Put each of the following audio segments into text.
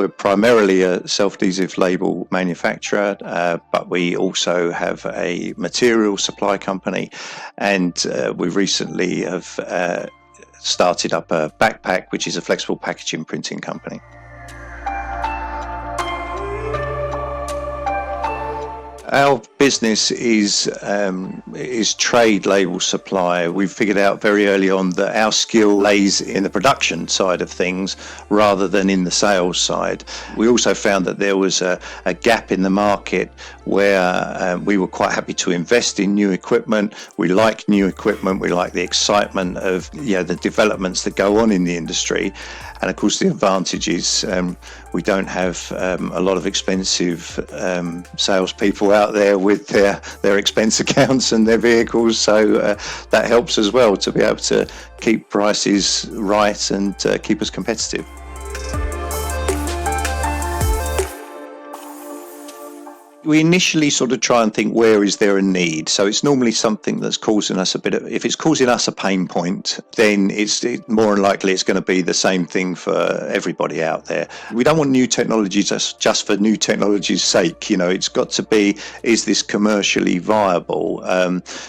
We're primarily a self-adhesive label manufacturer, but we also have a material supply company, and we recently have started up a backpack, which is a flexible packaging printing company. Our business is trade label supply. We figured out very early on that our skill lays in the production side of things rather than in the sales side. We also found that there was a gap in the market where we were quite happy to invest in new equipment. We like new equipment. We like the excitement of the developments that go on in the industry. And of course, the advantage is we don't have a lot of expensive salespeople out there with their expense accounts and their vehicles. So that helps as well to be able to keep prices right and keep us competitive. We initially sort of try and think, where is there a need? So it's normally something that's causing us if it's causing us a pain point, then it's more than likely it's going to be the same thing for everybody out there. We don't want new technologies just for new technology's sake. It's got to be, is this commercially viable?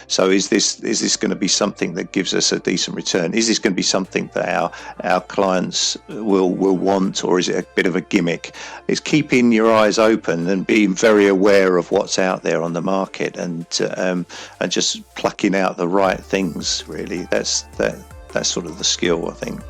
So is this going to be something that gives us a decent return? Is this going to be something that our clients will want, or is it a bit of a gimmick? It's keeping your eyes open and being very aware of what's out there on the market, and just plucking out the right things. Really, that's sort of the skill, I think.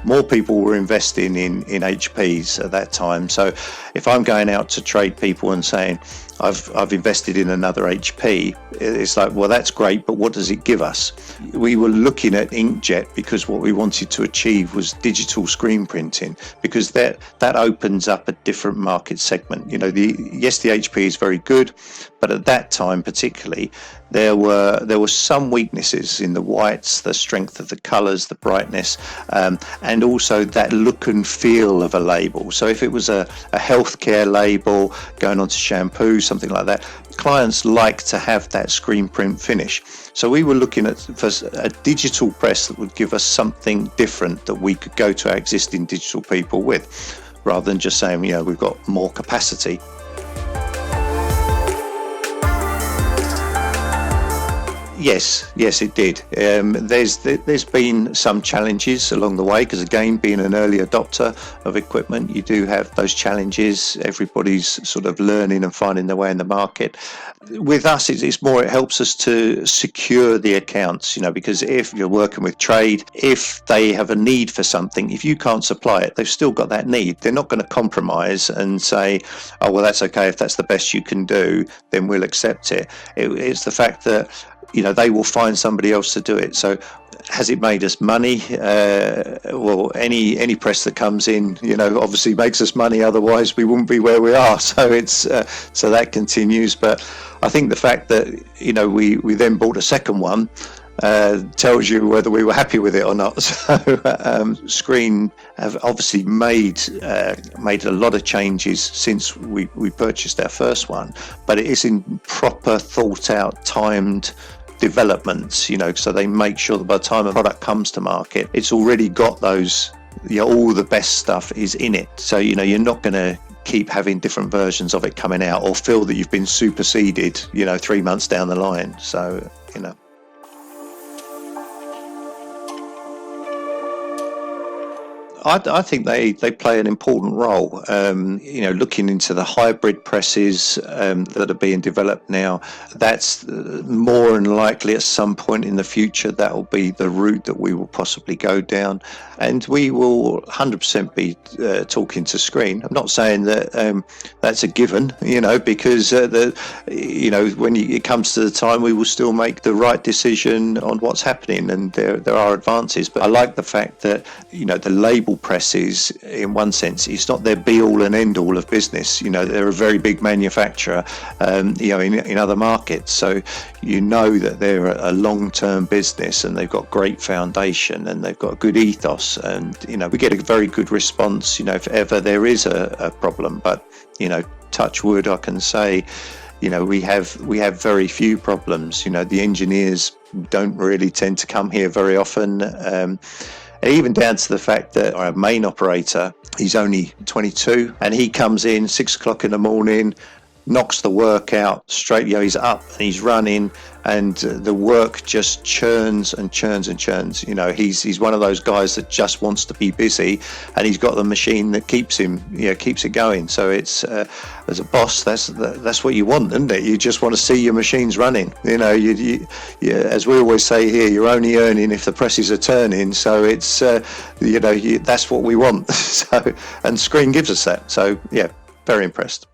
More people were investing in HPs at that time. So if I'm going out to trade people and saying, I've invested in another HP, it's like, well, that's great, but what does it give us? We were looking at inkjet because what we wanted to achieve was digital screen printing, because that opens up a different market segment. The HP is very good, but at that time particularly, there were some weaknesses in the whites, the strength of the colours, the brightness, and also that look and feel of a label. So if it was a healthcare label going on to shampoo, something like that, clients like to have that screen print finish. So we were looking for a digital press that would give us something different that we could go to our existing digital people with, rather than just saying, we've got more capacity. Yes, it did. There's been some challenges along the way, because again, being an early adopter of equipment, you do have those challenges. Everybody's sort of learning and finding their way in the market. With us, it's more, it helps us to secure the accounts, because if you're working with trade, if they have a need for something, if you can't supply it, they've still got that need. They're not going to compromise and say, oh, well, that's okay. If that's the best you can do, then we'll accept it. It's the fact that they will find somebody else to do it. So has it made us money? Well, any press that comes in, obviously makes us money. Otherwise, we wouldn't be where we are. So it's so that continues. But I think the fact that we then bought a second one tells you whether we were happy with it or not. So Screen have obviously made a lot of changes since we purchased our first one, but it is in proper, thought out, timed developments, so they make sure that by the time a product comes to market, it's already got those, all the best stuff is in it. So you're not going to keep having different versions of it coming out, or feel that you've been superseded 3 months down the line. So I think they play an important role. Looking into the hybrid presses that are being developed now, that's more than likely at some point in the future that will be the route that we will possibly go down, and we will 100% be talking to Screen. I'm not saying that that's a given, because when it comes to the time, we will still make the right decision on what's happening, and there are advances. But I like the fact that the label presses, in one sense, it's not their be all and end all of business. They're a very big manufacturer in other markets, so that they're a long-term business, and they've got great foundation, and they've got a good ethos, and we get a very good response if ever there is a problem. But touch wood, I can say we have very few problems. The engineers don't really tend to come here very often. even down to the fact that our main operator, he's only 22, and he comes in 6 o'clock in the morning, knocks the work out straight. He's up and he's running, and the work just churns and churns and churns. He's one of those guys that just wants to be busy, and he's got the machine that keeps it going. So it's as a boss, that's what you want, isn't it? You just want to see your machines running. As we always say here, you're only earning if the presses are turning. So it's that's what we want. And Screen gives us that. So yeah, very impressed.